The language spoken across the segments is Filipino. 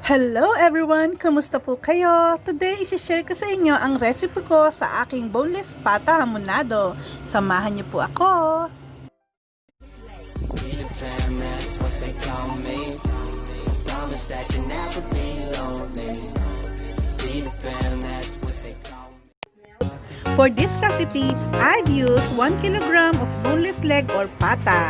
Hello everyone! Kamusta po kayo? Today, isi-share ko sa inyo ang recipe ko sa aking boneless pata hamonado. Samahan niyo po ako! For this recipe, I've used 1 kilogram of boneless leg or pata.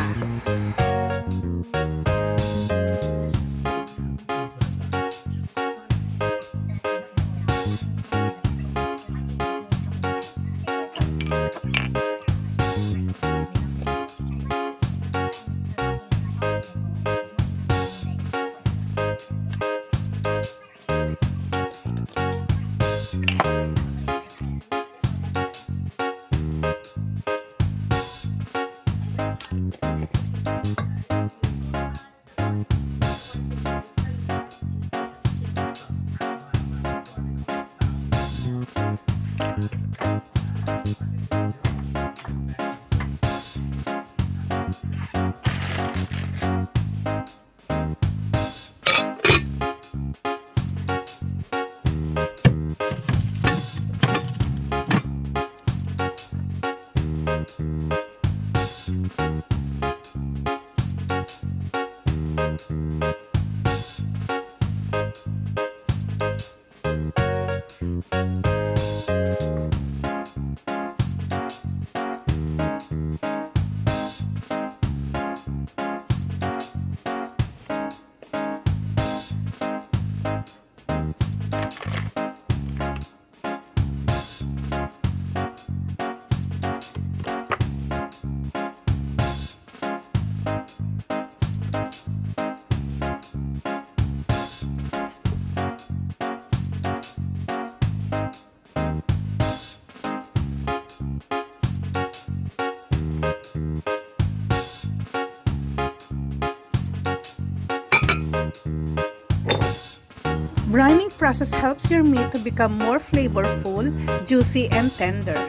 Brining process helps your meat to become more flavorful, juicy, and tender.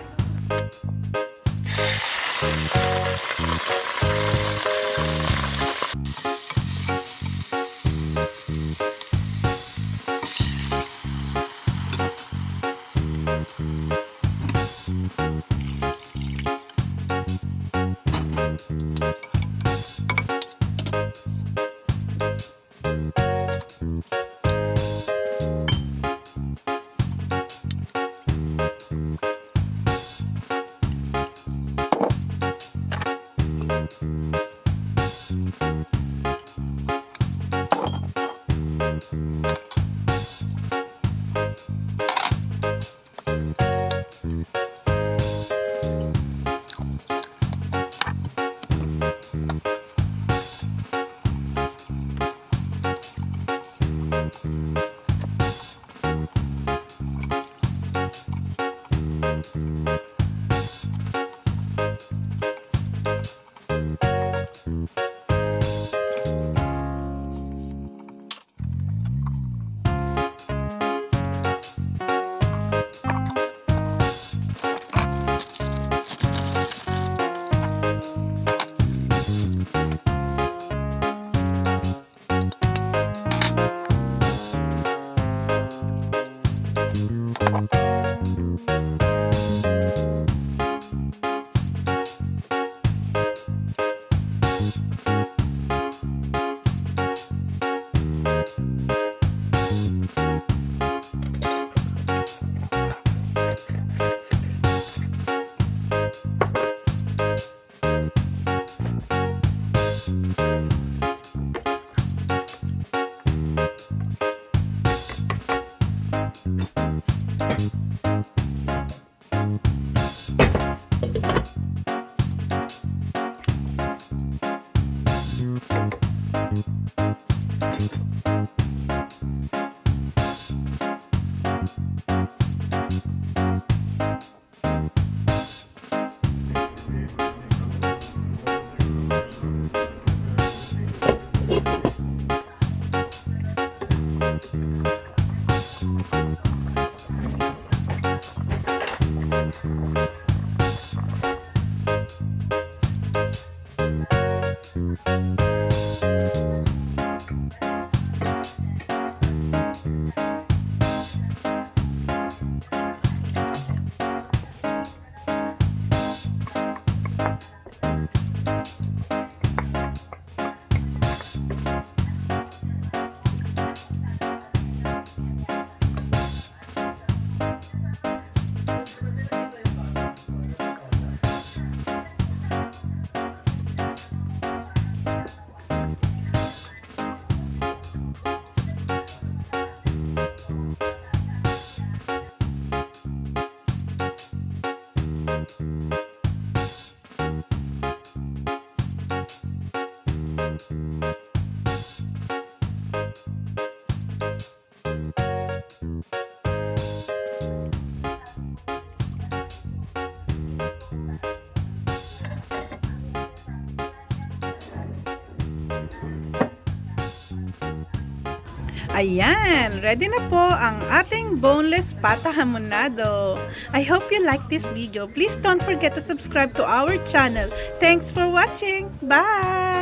Ayan, ready na po ang ating boneless pata hamonado. I hope you like this video. Please don't forget to subscribe to our channel. Thanks for watching. Bye!